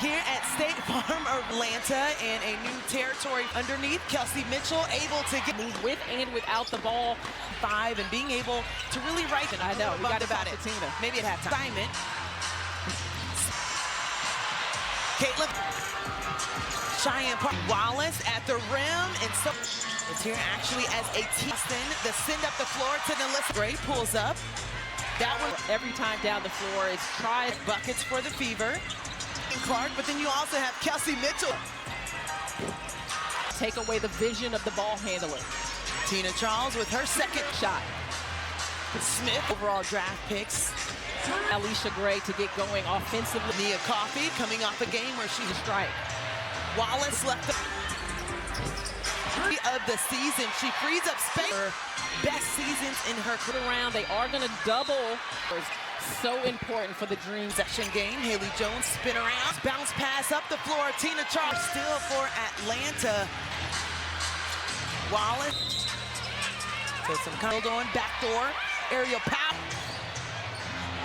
here at State Farm Atlanta in a new territory underneath. Kelsey Mitchell able to get move with and without the ball. 5 and being able to really write it. I know, we got about it. Tina. Maybe at halftime. Assignment. Caitlin. Cheyenne Wallace at the rim, and so it's here actually as a Teaston. The send up the floor to the left. Gray pulls up. That one every time down the floor is tried. Buckets for the Fever. Clark, but then you also have Kelsey Mitchell. Take away the vision of the ball handler. Tina Charles with her second shot. Smith, overall draft picks. Alicia Gray to get going offensively. Nia Coffey coming off a game where she strike. Wallace left the of the season. She frees up space. Her best seasons in her career. Round. They are going to double. So important for the Dream. Possession game. Haley Jones spin around. Bounce pass up the floor. Tina Charles still for Atlanta. Wallace. So some hold on. Backdoor. Aerial power.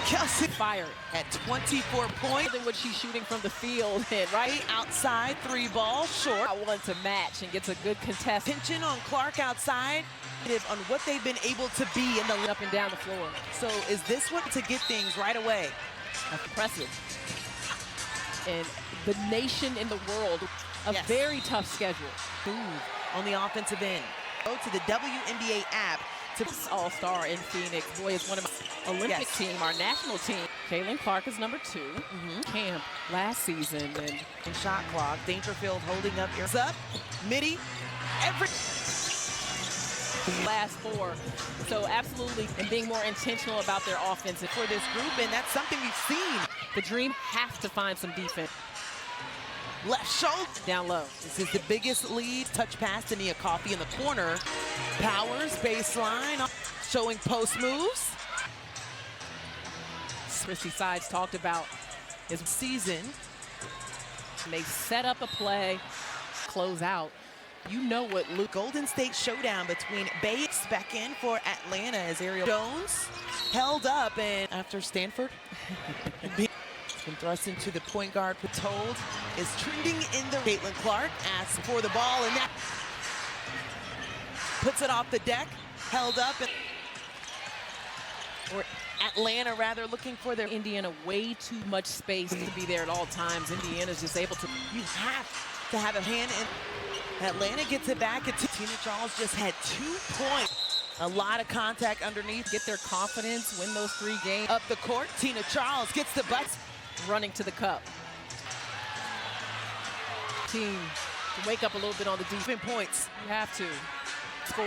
Kelsey fired at 24 points. Than what she's shooting from the field. And right outside, 3 ball short. I want to match and gets a good contest. Tension on Clark outside. On what they've been able to be in the up and down the floor. So is this what to get things right away? Impressive. And the nation in the world, a very tough schedule. On the offensive end. Go to the WNBA app. To All-Star in Phoenix. Boy, it's one of my Olympic team, our national team. Kaylin Clark is number 2. Camp last season. And shot clock. Dangerfield holding up. Ears up. Midi. Every last 4. So absolutely, and being more intentional about their offense for this group, and that's something we've seen. The Dream have to find some defense. Left shoulder down low. This is the biggest lead. Touch pass to Nia Coffey in the corner. Powers baseline, showing post moves. Christy Sides talked about his season. And they set up a play, close out. You know what Luke. Golden State showdown between Bay back in for Atlanta as Ariel Jones held up, and after Stanford been thrust into the point guard. Told is trending in the. Caitlin Clark asks for the ball, and that puts it off the deck, held up, and or Atlanta rather looking for their. Indiana way too much space to be there at all times. Indiana's just able to. You have to have a hand in. Atlanta gets it back at 2. Tina Charles just had 2 points. A lot of contact underneath. Get their confidence, win those 3 games. Up the court, Tina Charles gets the butts. Running to the cup. Team, wake up a little bit on the defense. Points. You have to score.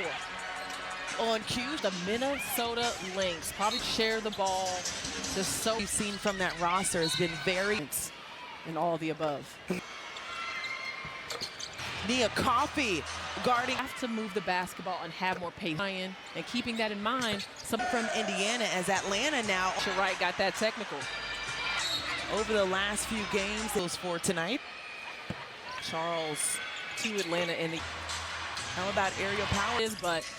On cue, the Minnesota Lynx probably share the ball. Just so we've seen from that roster has been very. And all the above. Nia Coffey guarding. Have to move the basketball and have more pace. And keeping that in mind, some from Indiana as Atlanta now. Wright got that technical. Over the last few games, those 4 tonight. Charles to Atlanta in the. How about aerial power? But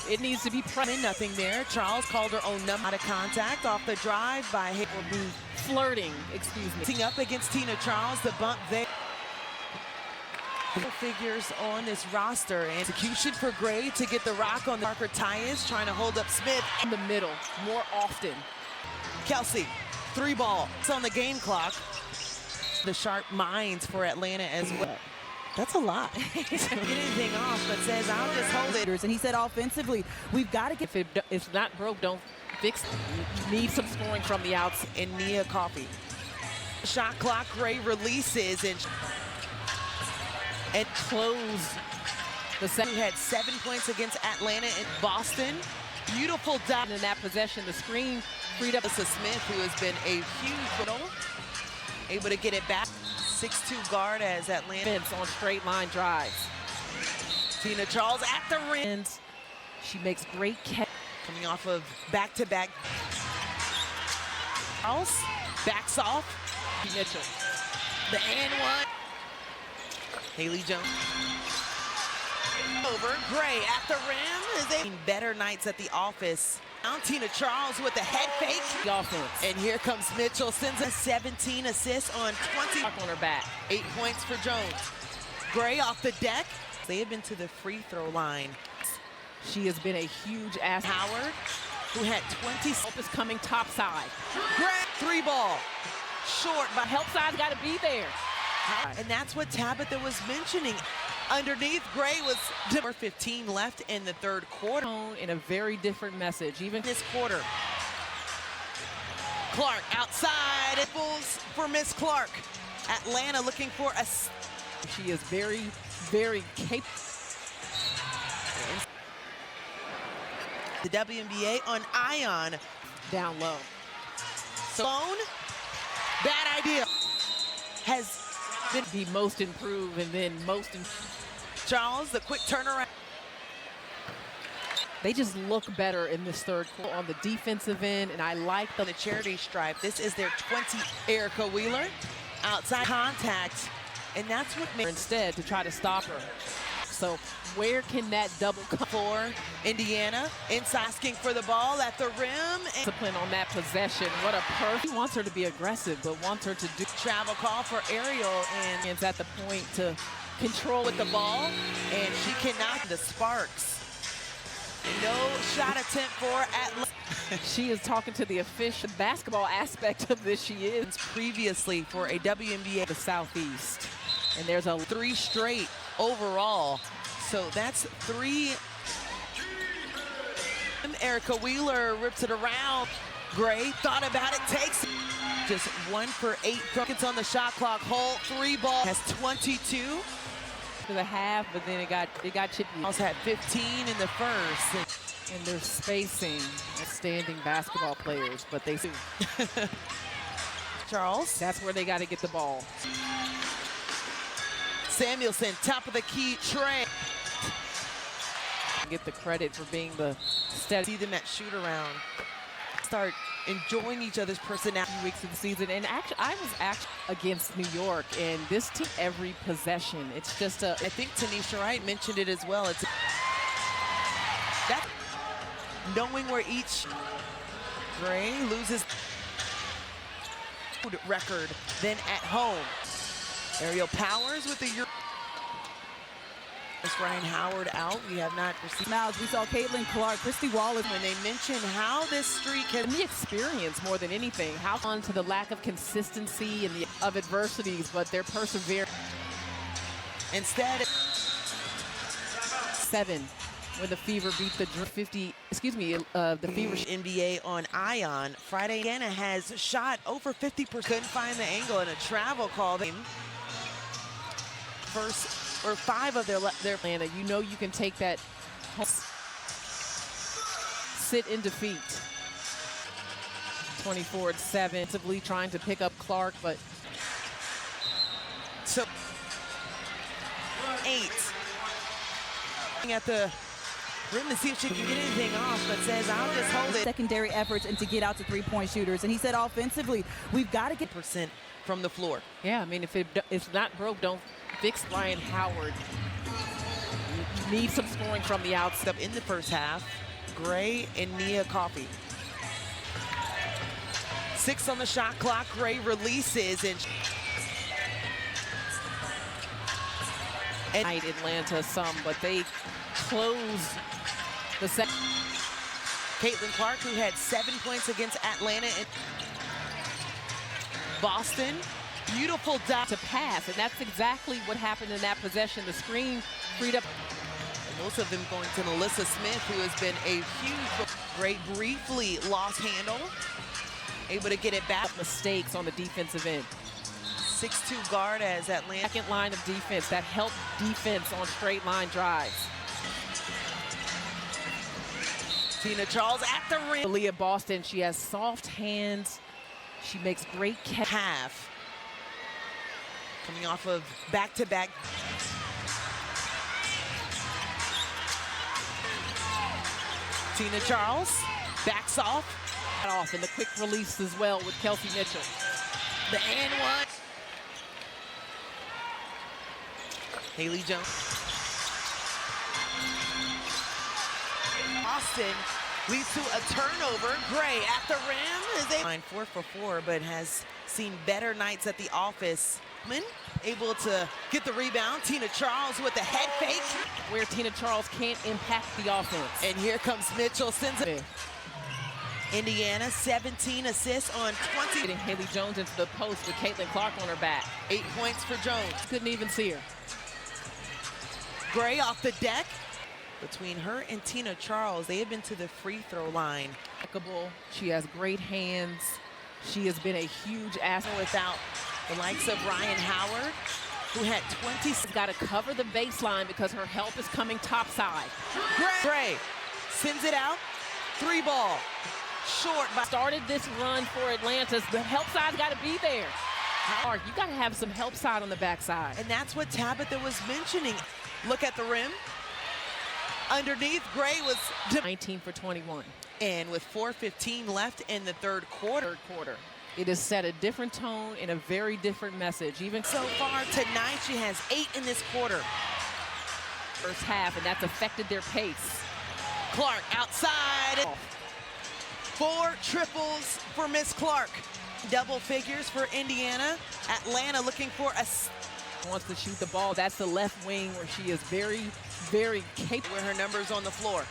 it needs to be nothing there. Charles called her own number. Out of contact off the drive by flirting. Excuse me. Up against Tina Charles, the bump there. Figures on this roster. Execution for Gray to get the rock on the Parker Tyus, trying to hold up Smith in the middle more often. Kelsey, 3 ball. It's on the game clock. The sharp minds for Atlanta as well. That's a lot. Get anything off, but says I'll just hold it. And he said offensively, we've got to get. If it's not broke, don't fix it. You need some scoring from the outs. And Nia Coffey. Shot clock, Gray releases and close. The second had 7 points against Atlanta in Boston. Beautiful dot in that possession. The screen freed up to Smith, who has been a huge middle. Able to get it back. 6'2" guard as Atlanta on straight line drives. Tina Charles at the rim. She makes great catch. Coming off of back-to-back. Charles backs off. Mitchell. The and one. Haley Jones. Over. Gray at the rim. Better nights at the office Now Tina Charles with the head fake. The offense. And here comes Mitchell, sends a 17 assists on 20. On her back. 8 points for Jones. Gray off the deck. They have been to the free throw line. She has been a huge ass. Howard, who had 20. Help is coming top side. Gray, 3 ball. Short, but Help side's got to be there. and that's what Tabitha was mentioning. Underneath, Gray was number 15 left in the third quarter. In a very different message, even This quarter. Clark outside. It pulls for Miss Clark. Atlanta looking for a. she is very, very capable. The WNBA on Ion. Down low. Sloan, bad idea. Has been The most improved and then Charles, the quick turnaround. they just look better in this third quarter on the defensive end, and I like The charity stripe. This is their 20. Erica Wheeler, outside contact, and that's what makes instead to try to stop her. So where can that double come? for Indiana. Inside asking for the ball at the rim. And Discipline on that possession. What a perfect. He wants her to be aggressive, but wants her to do travel call for Ariel, and it's at the point to control with the ball, and she cannot. The Sparks. No shot attempt for Atlanta. She is talking to the official basketball aspect of this. She is Previously for a WNBA. the Southeast, and there's a 3 straight overall. So that's 3. Erica Wheeler rips it around. Gray thought about it, takes just 1 for 8 buckets on the shot clock. Holt 3 ball has 22. to the half, but then it got chippy. Also had 15 in the first. And they're spacing standing basketball players, but they Charles. that's where they got to get the ball. Samuelson, top of the key, Trey. Get the credit for being the steady See them at shoot around. Start enjoying each other's personality. weeks of the season. And actually, I was actually against New York, and this team every possession. It's just a. I think Tanisha Wright mentioned it as well. It's that knowing where each Gray loses record then at home. Ariel Powers with the Ryan Howard out. We have not received. Now, as we saw Caitlin Clark, Christy Wallace. When they mention how this streak has And the experience more than anything. How on to the lack of consistency and of adversities, but they're persevering. instead 7 when the Fever beat the 50. Excuse me, the Fever. NBA on Ion. Friday, Indiana has shot over 50%. Couldn't find the angle in a travel call. First or 5 of their Atlanta, you know you can take that. Sit in defeat. 24-7. Trying to pick up Clark, but so 8. At the rim to see if she can get anything off, but says I'll just hold it. Secondary efforts and to get out to three-point shooters. And he said offensively, we've got to get % from the floor. yeah, I mean, if it's not broke, don't fix Ryan Howard. You need some scoring from the outside. Up in the first half, Gray and Nia Coffey. 6 on the shot clock. Gray releases and Atlanta some, but they close the second. Caitlin Clark, who had 7 points against Atlanta and Boston. Beautiful dot To pass, and that's exactly what happened in that possession. The screen freed up. most of them going to Melissa Smith, who has been a huge. Gray briefly lost handle, able to get it back. Mistakes on the defensive end. 6'2" guard as Atlanta. Second line of defense that helped defense on straight line drives. Tina Charles at the rim. Leah Boston, she has soft hands. She makes great catch. Half. Coming off of back-to-back. Tina Charles backs off. And the quick release as well with Kelsey Mitchell. The and one. Haley Jones. Austin leads to a turnover. Gray at the rim is able 4 for 4, but has seen better nights at the office. Able to get the rebound. Tina Charles with the head fake. Where Tina Charles can't impact the offense. And here comes Mitchell, sends it. Indiana, 17 assists on 20. Getting Haley Jones into the post with Caitlin Clark on her back. 8 points for Jones. Couldn't even see her. Gray off the deck. Between her and Tina Charles, they have been to the free throw line. She has great hands. She has been a huge asset. Without the likes of Ryan Howard, who had 20. She's got to cover the baseline because her help is coming topside. Gray sends it out. 3 ball. Short. Started this run for Atlanta. The help side's got to be there. You got to have some help side on the backside. And that's what Tabitha was mentioning. Look at the rim. Underneath, Gray was 19 for 21. And with 4:15 left in the third quarter. It has set a different tone and a very different message. Even so far tonight, she has 8 in this quarter. First half, and that's affected their pace. Clark outside. 4 triples for Miss Clark. Double figures for Indiana. Atlanta looking for a... Wants to shoot the ball. That's the left wing where she is very, very capable. Where her numbers on the floor.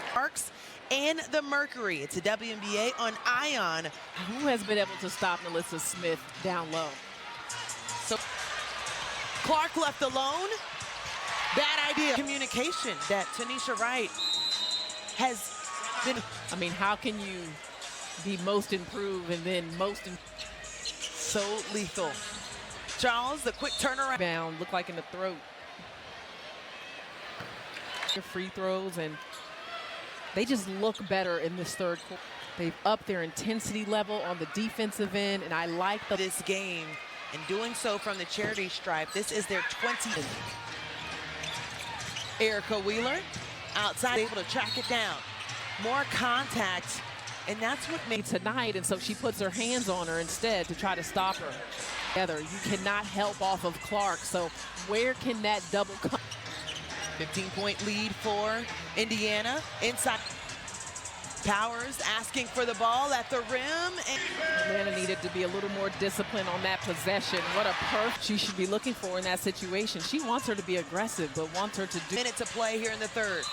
Sparks and the Mercury. It's a WNBA on Ion. Who has been able to stop Melissa Smith down low? So Clark left alone. Bad idea. Communication that Tanisha Wright has been. I mean, how can you be most improved and then so lethal? Charles, the quick turnaround. Bound, look like in the throat. Free throws, and they just look better in this third quarter. They've upped their intensity level on the defensive end, and I like this game, and doing so from the charity stripe. This is their 20th. Erica Wheeler outside, able to track it down. More contact, and that's what made tonight, and so she puts her hands on her instead to try to stop her. You cannot help off of Clark, so where can that double come? 15-point lead for Indiana. Inside. Powers asking for the ball at the rim. Atlanta needed to be a little more disciplined on that possession. What a perf she should be looking for in that situation. She wants her to be aggressive, but wants her to do. Minute to play here in the third.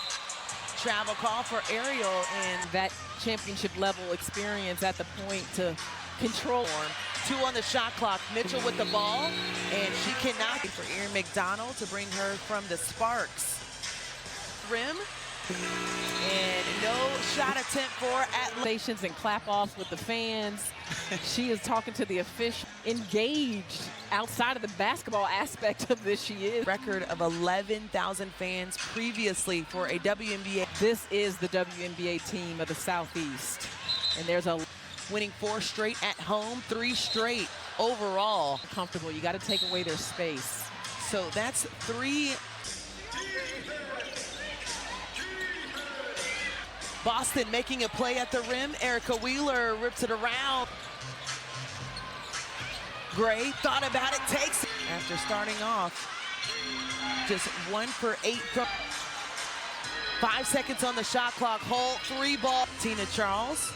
Travel call for Ariel, and that championship level experience at the point to control. 2 on the shot clock. Mitchell with the ball, and she cannot. For Erin McDonald to bring her from the Sparks. Rim. And no shot attempt for Atlanta. And clap-offs with the fans. She is talking to the official. Engaged outside of the basketball aspect of this, she is. Record of 11,000 fans previously for a WNBA. This is the WNBA team of the Southeast. And there's a winning 4 straight at home, 3 straight overall. Comfortable. You got to take away their space. So that's 3. Boston making a play at the rim. Erica Wheeler rips it around. Gray thought about it, takes it. After starting off, just 1 for 8 from 5 seconds on the shot clock. Holt, 3 ball. Tina Charles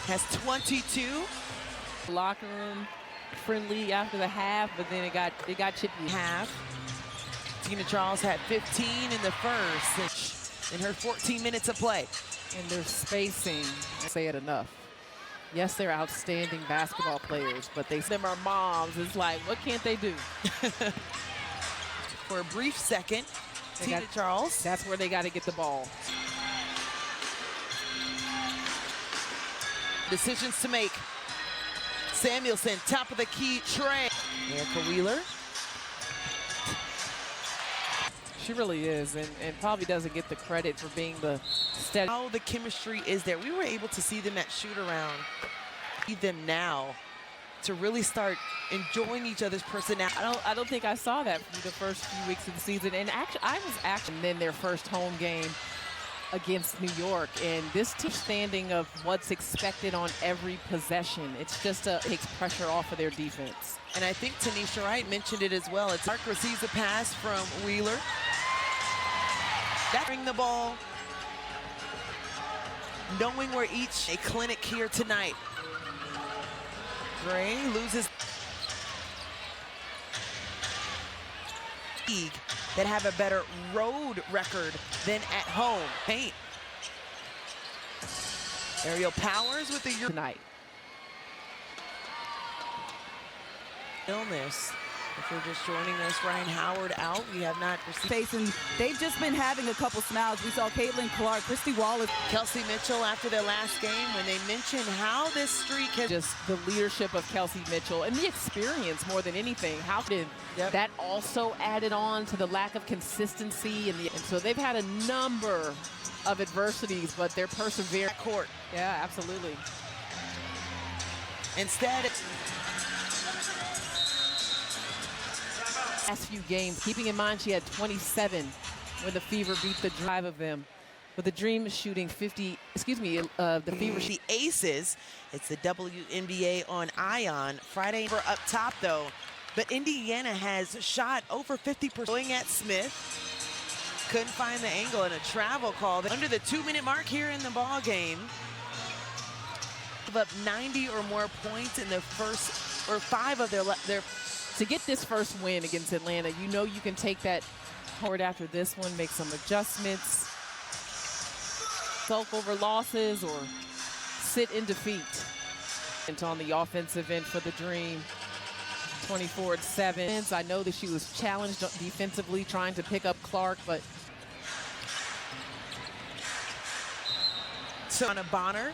has 22. Locker room friendly after the half, but then it got chippy. Half. Tina Charles had 15 in the first in her 14 minutes of play. And their spacing, I say it enough. Yes, they're outstanding basketball players, but them are moms. It's like, what can't they do? For a brief second, Tina Charles. That's where they got to get the ball. Decisions to make. Samuelson, top of the key, Trey. Erica Wheeler. She really is, and probably doesn't get the credit for being the steady. How the chemistry is there. We were able to see them at shoot-around. See them now to really start enjoying each other's personality. I don't think I saw that through the first few weeks of the season. And actually, and then their first home game against New York, and this team understanding of what's expected on every possession. It's just takes pressure off of their defense. And I think Tanisha Wright mentioned it as well. It's Clark receives a pass from Wheeler. That bring the ball, knowing where each a clinic here tonight. Gray loses league that have a better road record than at home. Paint. Aerial Powers with the Tonight. Illness. If you're just joining us, Ryan Howard out. We have not received. Facing, they've just been having a couple smiles. We saw Caitlin Clark, Christy Wallace. Kelsey Mitchell after their last game when they mentioned how this streak has Just the leadership of Kelsey Mitchell and the experience more than anything. How did that also added on to the lack of consistency? And so they've had a number of adversities, but they're persevering. court. Yeah, absolutely. Instead, Last few games, keeping in mind she had 27 when the Fever beat the drive of them. But the Dream is shooting 50, the Fever. the Aces, it's the WNBA on Ion. Friday for up top though, but Indiana has shot over 50%. Going at Smith, couldn't find the angle and a travel call. Under the 2-minute mark here in the ball game. Give up 90 or more points in the first, or 5 of their To get this first win against Atlanta, you know you can take that forward after this one, make some adjustments, sulk over losses, or sit in defeat. And on the offensive end for the Dream, 24-7. I know that she was challenged defensively trying to pick up Clark, but Sana Bonner.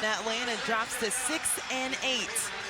Atlanta drops to 6-8.